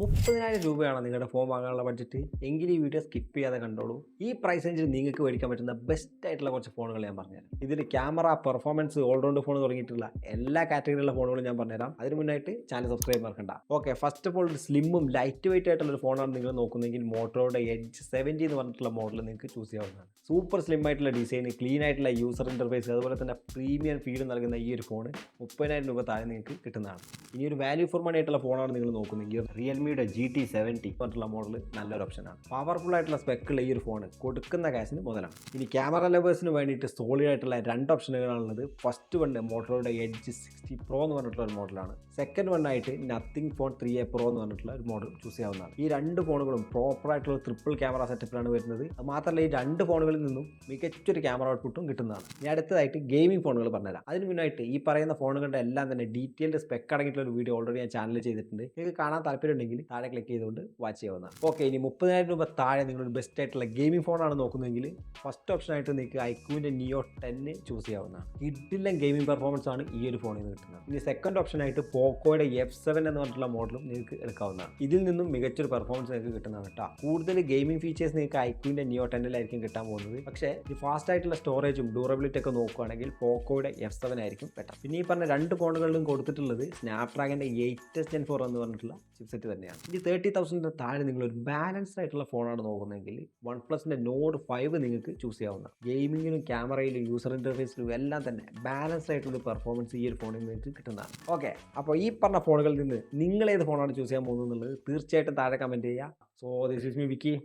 30,000 രൂപയാണ് നിങ്ങളുടെ ഫോൺ വാങ്ങാനുള്ള ബഡ്ജറ്റ് എങ്കിൽ ഈ വീഡിയോ സ്കിപ്പ് ചെയ്യാതെ കണ്ടോളൂ. ഈ പ്രൈസ് റേഞ്ചിൽ നിങ്ങൾക്ക് മേടിക്കാൻ പറ്റുന്ന ബെസ്റ്റ് ആയിട്ടുള്ള കുറച്ച് ഫോണുകൾ ഞാൻ പറഞ്ഞുതരാം. ഇതിൽ ക്യാമറ, പെർഫോമൻസ്, ഓൾറൗണ്ട് ഫോൺ തുടങ്ങിയിട്ടുള്ള എല്ലാ കാറ്റഗറിയിലുള്ള ഫോണുകളും ഞാൻ പറഞ്ഞുതരാം. അതിന് മുന്നായിട്ട് ചാനൽ സബ്സ്ക്രൈബ് മറക്കണ്ട. ഓക്കെ, ഫസ്റ്റ് ഓഫ് ഓൾ സ്ലിമ്മും ലൈറ്റ് വെയിറ്റ് ആയിട്ടുള്ള ഒരു ഫോണാണ് നിങ്ങൾ നോക്കുന്നതെങ്കിൽ മോട്ടോയുടെ എഡ്ജ് 70 എന്ന് പറഞ്ഞിട്ടുള്ള മോഡൽ നിങ്ങൾക്ക് ചൂസ് ചെയ്യാവുന്നതാണ്. സൂപ്പർ സ്ലിം ആയിട്ടുള്ള ഡിസൈൻ, ക്ലീൻ ആയിട്ടുള്ള യൂസർ ഇന്റർഫേസ്, അതുപോലെ തന്നെ പ്രീമിയം ഫീൽ നൽകുന്ന ഈ ഒരു ഫോൺ 30,000 രൂപ താഴെ നിങ്ങൾക്ക് കിട്ടുന്നതാണ്. ഇനി ഒരു വാല്യൂ ഫോർ മണി ആയിട്ടുള്ള ഫോണാണ് നിങ്ങൾ നോക്കുന്നതെങ്കിൽ റിയൽമിയുടെ GT70 പറഞ്ഞിട്ടുള്ള മോഡൽ നല്ലൊരു ഓപ്ഷനാണ്. പവർഫുൾ ആയിട്ടുള്ള സ്പെക്കുള്ള ഈ ഒരു ഫോൺ കൊടുക്കുന്ന കാശിന് മുതലാണ്. ഇനി ക്യാമറ ലവേഴ്സിന് വേണ്ടിയിട്ട് സോളിഡ് ആയിട്ടുള്ള രണ്ട് ഓപ്ഷനുകളാണുള്ളത്. ഫസ്റ്റ് വൺ മോട്ടോയുടെ എഡ്ജ് 60 Pro എന്ന് പറഞ്ഞിട്ടുള്ള ഒരു മോഡലാണ്. സെക്കൻഡ് വൺ ആയിട്ട് നത്തിങ് ഫോൺ 3A Pro എന്ന് പറഞ്ഞിട്ടുള്ള ഒരു മോഡൽ ചൂസ് ചെയ്യാവുന്നതാണ്. ഈ രണ്ട് ഫോണുകളും പ്രോപ്പർ ആയിട്ടുള്ള ട്രിപ്പിൾ ക്യാമറ സെറ്റപ്പിലാണ് വരുന്നത്. അത് മാത്രമല്ല ഈ രണ്ട് ഫോണുകളിൽ നിന്നും മികച്ചൊരു ക്യാമറ ഔട്ട്പുട്ടും കിട്ടുന്നതാണ്. ഇനി അടുത്തതായിട്ട് ഗെയിമിംഗ് ഫോണുകൾ പറഞ്ഞുതരാം. അതിന് മുന്നായിട്ട് ഈ പറയുന്ന ഫോണുകളുടെ എല്ലാം തന്നെ ഡീറ്റെയിൽഡ് സ്പെക്ക് അടങ്ങിയിട്ടുള്ള ഒരു വീഡിയോ ഓൾറെഡി ഞാൻ ചാനലിൽ ചെയ്തിട്ടുണ്ട്. നിങ്ങൾക്ക് കാണാൻ താല്പര്യമുണ്ടെങ്കിൽ താഴെ ക്ലിക്ക് ചെയ്തുകൊണ്ട് വാച്ച് ചെയ്യാവുന്നതാണ്. ഓക്കെ, ഇനി 30,000 രൂപ താഴെ നിങ്ങളൊരു ബെസ്റ്റ് ആയിട്ടുള്ള ഗെയിമിംഗ് ഫോണാണ് നോക്കുന്നതെങ്കിൽ ഫസ്റ്റ് ഓപ്ഷനായിട്ട് നിങ്ങൾക്ക് ഐക്യൂവിൻ്റെ Neo 10 ചൂസ് ചെയ്യാവുന്നതാണ്. കിഡിലും ഗെയിമിംഗ് പെർഫോമൻസ് ആണ് ഈ ഒരു ഫോണിൽ നിന്ന് കിട്ടുന്നത്. ഇനി സെക്കൻഡ് ഓപ്ഷനായിട്ട് പോക്കോയുടെ F7 എന്ന് പറഞ്ഞിട്ടുള്ള മോഡലും നിങ്ങൾക്ക് എടുക്കാവുന്നതാണ്. ഇതിൽ നിന്നും മികച്ചൊരു പെർഫോമൻസ് നിങ്ങൾക്ക് കിട്ടുന്നതാണ് കേട്ടോ. കൂടുതൽ ഗെയിമിംഗ് ഫീച്ചേഴ്സ് നിങ്ങൾക്ക് ഐക്യൂവിൻ്റെ Neo 10 കിട്ടാൻ പോകുന്നത്. പക്ഷേ ഈ ഫാസ്റ്റ് ആയിട്ടുള്ള സ്റ്റോറേജും ഡ്യൂറബിലിറ്റി ഒക്കെ നോക്കുകയാണെങ്കിൽ പോക്കോയുടെ F7 ആയിരിക്കും ബെറ്റർ. പിന്നെ ഈ പറഞ്ഞ രണ്ട് ഫോണുകളിലും കൊടുത്തിട്ടുള്ളത് സ്നാപ്ഡ്രാഗൻ്റെ 8 Gen 4 എന്ന് പറഞ്ഞിട്ടുള്ള ചിപ്സെറ്റ് തന്നെയാണ്. ഇനി 30,000 താഴെ നിങ്ങളൊരു ബാലൻസ്ഡ് ആയിട്ടുള്ള ഫോണാണ് നോക്കുന്നതെങ്കിൽ OnePlusന്റെ Nord 5 നിങ്ങൾക്ക് ചൂസ് ചെയ്യാവുന്നതാണ്. ഗെയിമിങ്ങിലും ക്യാമറയിലും യൂസർ ഇന്റർഫേസിലും എല്ലാം തന്നെ ബാലൻസ്ഡ് ആയിട്ടുള്ള പെർഫോമൻസ് ഈ ഒരു ഫോണിൽ നിങ്ങൾക്ക് കിട്ടുന്നതാണ്. ഓക്കെ, അപ്പോൾ ഈ പറഞ്ഞ ഫോണുകളിൽ നിന്ന് നിങ്ങൾ ഏത് ഫോണാണ് ചൂസ് ചെയ്യാൻ പോകുന്നത് എന്നുള്ളത് തീർച്ചയായിട്ടും താഴെ കമൻറ്റ് ചെയ്യുക. So this is me Vicky.